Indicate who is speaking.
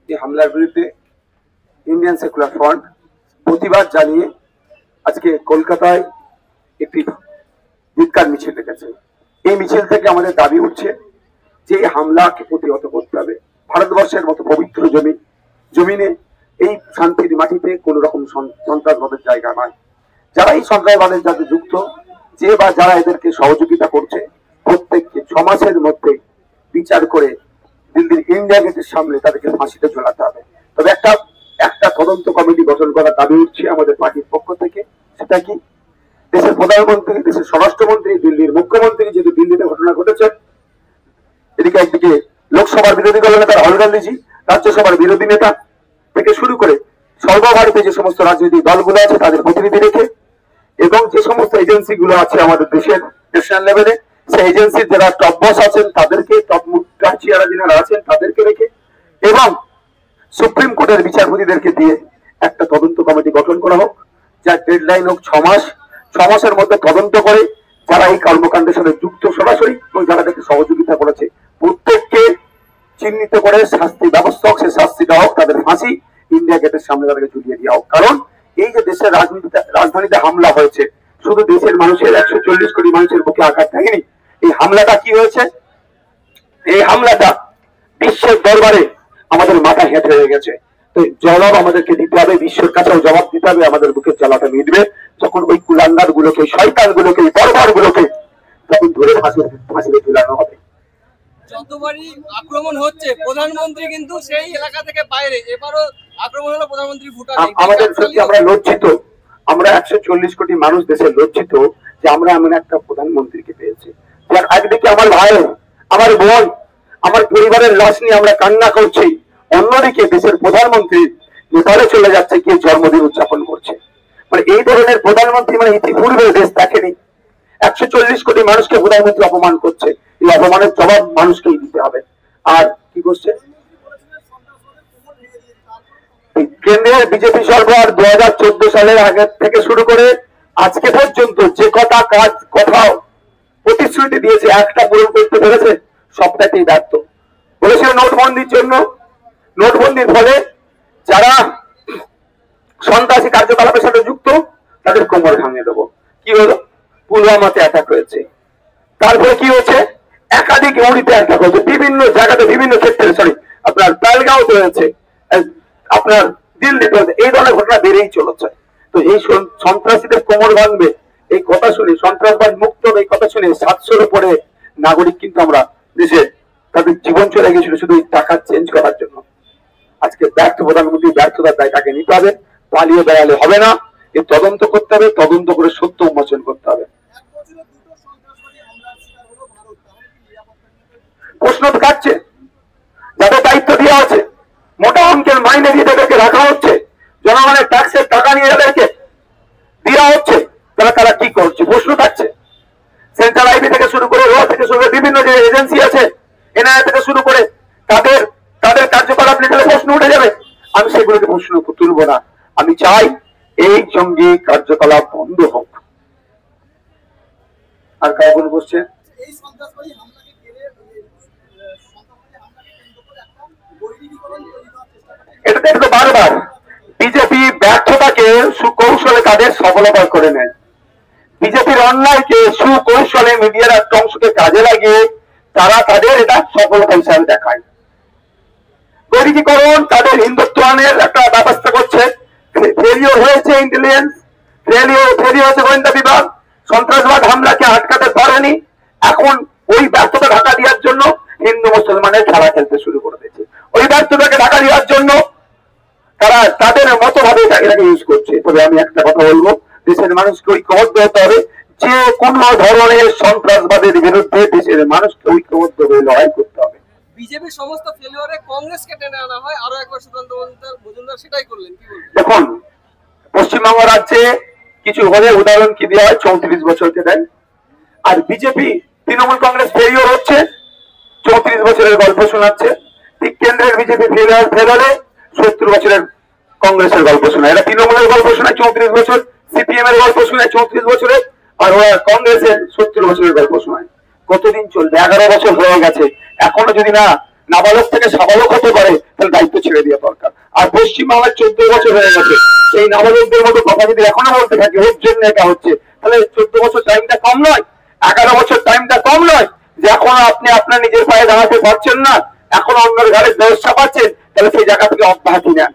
Speaker 1: এই হামলার বিরুদ্ধে ইন্ডিয়ান সেকুলার ফ্রন্ট প্রতিবাদ জানিয়ে আজকে কলকাতায় একটি ধিক্কার মিছিল ডেকেছে। এই মিছিল থেকে আমাদের দাবি উঠছে যে এই হামলাকে প্রতিহত করতে হবে। ভারতবর্ষের মতো পবিত্র জমিনে এই শান্তির মাটিতে কোন রকম সন্ত্রাসবাদের জায়গা নয়। যারা এই সন্ত্রাসবাদের সাথে যুক্ত, যে বা যারা এদেরকে সহযোগিতা করছে, প্রত্যেককে 6 মাসের মধ্যে বিচার করে দিল্লির ইন্ডিয়া গেটের সামনে তাদেরকে ফাঁসিতে ঝোলাতে হবে। তবে একটা তদন্ত কমিটি গঠন করার দাবি উঠছে আমাদের পার্টির পক্ষ থেকে। সেটা কি, দেশের প্রধানমন্ত্রী, দেশের স্বরাষ্ট্রমন্ত্রী, দিল্লির মুখ্যমন্ত্রী যেহেতু দিল্লিতে ঘটনা ঘটেছে, এদিকে একদিকে লোকসভার বিরোধী দলনেতা রাহুল গান্ধীজি, রাজ্যসভার বিরোধী নেতা থেকে শুরু করে সর্বভারতে যে সমস্ত রাজনৈতিক দলগুলো আছে তাদের প্রতিনিধি রেখে, এবং যে সমস্ত এজেন্সি গুলো আছে আমাদের দেশের ন্যাশনাল লেভেলে, সেই এজেন্সির যারা টপ বস আছেন তাদেরকে, টপ মুখ্যমন্ত্রী যিনারা আছেন তাদেরকে রেখে, এবং সুপ্রিম কোর্টের বিচারপতিদেরকে দিয়ে একটা তদন্ত কমিটি গঠন করা হোক, যার ডেডলাইন হোক 6 মাস। 6 মাসের মধ্যে তদন্ত করে যারা এই কর্মকাণ্ডের সাথে যুক্ত সরাসরি এবং যারা তাকে সহযোগিতা করেছে প্রত্যেককে চিহ্নিত করে শাস্তি ব্যবস্থা হোক, সে শাস্তিটা হোক তাদের ফাঁসি ইন্ডিয়া গেটের সামনে তাদেরকে ঝুলিয়ে দেওয়া হোক। কারণ এই যে দেশের রাজধানীতে হামলা হয়েছে, শুধু দেশের মানুষের 140 কোটি মানুষের বুকে আঘাত থাকেনি। এই হামলাটা কি হয়েছে? এই হামলাটা বিশ্বের দরবারে আমাদের মাথা হেঁটে হয়ে গেছে। তো জবাব আমাদেরকে দিতে হবে, বিশ্বের কাছেও জবাব দিতে হবে। আমাদের বুকের জ্বালাটা মিটবে যখন ওই কুলাঙ্গার গুলোকে, শয়তান গুলোকে, বর্বর গুলোকে তখন ধরে ফাঁসিতে ঝুলানো হবে।
Speaker 2: যতবারই আক্রমণ হচ্ছে প্রধানমন্ত্রী কিন্তু সেই এলাকা থেকে বাইরে, এবারও আক্রমণ হলো প্রধানমন্ত্রী ভুটানে।
Speaker 1: আমাদের সত্যি আমরা লজ্জিত, আমরা 140 কোটি মানুষ দেশে লজ্জিত যে আমরা এমন একটা প্রধানমন্ত্রীকে পেয়েছি। যার একদিকে আমার ভাই, আমার বোন, আমার পরিবারের লাশ নিয়ে আমরা কান্না করছি, অন্যদিকে দেশের প্রধানমন্ত্রী নেপালে চলে যাচ্ছে, গিয়ে জন্মদিন উদযাপন করছে। মানে এই ধরনের প্রধানমন্ত্রী মানে ইতিপূর্বে দেশ দেখেনি। 140 কোটি মানুষকে প্রধানমন্ত্রী অপমান করছে, এই অপমানের জবাব মানুষকেই দিতে হবে। আর কি করছে কেন্দ্রের বিজেপি সরকার 2014 সালের আগে থেকে শুরু করে আজকে পর্যন্ত যে কথা প্রতিশ্রুতি দিয়েছে, একটা পূরণ করতে পেরেছে? সবটাতেই ব্যর্থ। বলেছিল নোটবন্দির জন্য, নোটবন্দির ফলে যারা সন্ত্রাসী কার্যকলাপের সাথে যুক্ত তাদের কোমর ভাঙিয়ে দেবো। কি হলো? পুলওয়ামাতে অ্যাটাক হয়েছে। তারপরে কি হয়েছে? একাধিক উড়িতে অ্যাটাক হয়েছে, বিভিন্ন জায়গাতে, বিভিন্ন ক্ষেত্রে, আপনার বেলগাঁওতে হয়েছে, আপনার দিল্লিতে হয়েছে। এই ধরনের ঘটনা বেড়েই চলেছে। তো এই সন্ত্রাসীদের কোমর ভাঙবে এই কথা শুনে, সন্ত্রাসবাদ মুক্ত এই কথা শুনে 700-র উপরে নাগরিক কিন্তু আমরা দেশে তাদের জীবন চলে গেছিল শুধু টাকা চেঞ্জ করার জন্য। আজকে ব্যর্থ প্রধানমন্ত্রী, ব্যর্থতার দায় তাকে নিতে হবে, পালিয়ে বেড়ালে হবে না। এর তদন্ত করতে হবে, তদন্ত করে সত্য উন্মোচন করতে হবে। প্রশ্ন তো কাটছে, যাদের দায়িত্ব দেওয়া আছে, মোটা অঙ্কের মাইনে দিয়ে তাদেরকে রাখা হচ্ছে, জনগণের ট্যাক্সের টাকা নিয়ে তাদেরকে দেওয়া হচ্ছে, তারা কি করছে? প্রশ্ন থাকছে। সেন্ট্রাল আইবি থেকে শুরু করে, র থেকে শুরু করে বিভিন্ন যে এজেন্সি আছে, এনআইএ থেকে শুরু করে তাদের কার্যকলাপ নিয়ে প্রশ্ন উঠে যাবে। আমি সেগুলোকে প্রশ্ন তুলব না। আমি চাই এই জঙ্গি কার্যকলাপ বন্ধ হোক। আর কাউকে বসছে এটা দেখতে বারবার বিজেপি ব্যর্থতাকে সুকৌশলে তাদের সফলতা করে নেয়। বিজেপির অন্যায়কে সুকৌশলে মিডিয়ার একটা অংশকে কাজে লাগিয়ে তারা তাদের এটা সফলতা হিসাবে দেখায়। বৈদিকীকরণ তাদের হিন্দুত্বের একটা ব্যবস্থা করছে। ফেলিওর হয়েছে ইন্টেলিজেন্স, ফেলিওর হয়েছে গোয়েন্দা বিভাগ, সন্ত্রাসবাদ হামলাকে আটকাতে পারেনি। এখন ওই ব্যর্থতা ঢাকা দেওয়ার জন্য হিন্দু মুসলমানের খেলা খেলতে শুরু করে দিয়েছে। ওই ব্যর্থতাকে ঢাকা দেওয়ার জন্য তারা তাদের মতভাবে এটাকে ইউজ করছে। তবে আমি একটা কথা বলবো, দেশের মানুষকে ঐক্যবদ্ধ হতে হবে। যে কোন ধরনের সন্ত্রাসবাদের বিরুদ্ধে দেশের মানুষকে ঐক্যবদ্ধ হয়ে লড়াই করতে হবে।
Speaker 2: বিজেপির সমস্ত ফেলিওরে কংগ্রেসকে টেনে আনা হয়, আরো একবার সুকান্ত মজুমদার সেটাই করলেন। কি বলবেন?
Speaker 1: দেখুন, পশ্চিমবঙ্গ রাজ্যে কিছু হলে উদাহরণ কি দেওয়া হয়, 34 বছরকে দেয়। আর বিজেপি তৃণমূল কংগ্রেস ফেলিওর হচ্ছে, 34 বছরের গল্প শোনাচ্ছে। ঠিক কেন্দ্রের বিজেপি ফেল হলে 70 বছরের কংগ্রেসের গল্প শোনায়। এরা তৃণমূলের গল্প শোনায় 34 বছর, সিপিএম এর গল্প শোনায় 34 বছরের, আর ওরা কংগ্রেসের 70 বছরের গল্প শোনায়। কতদিন চলবে? 11 বছর হয়ে গেছে, এখনো যদি না নাবালক থেকে সাবালক হতে পারে, তাহলে দায়িত্ব ছেড়ে দেওয়া দরকার। আর পশ্চিমবাংলার 14 বছর হয়ে গেছে, সেই নাবালকদের মতো কথা যদি এখনো বলতে থাকে ওর জন্য এটা হচ্ছে, তাহলে 14 বছর টাইমটা কম নয়? 11 বছর টাইমটা কম নয়? যে এখনো আপনি আপনার নিজের পায়ে দাঁড়াতে পারছেন না, এখন অন্যের ঘরে ব্যবসা পাচ্ছেন, তাহলে সেই জায়গা থেকে অব্যাহতি নেন।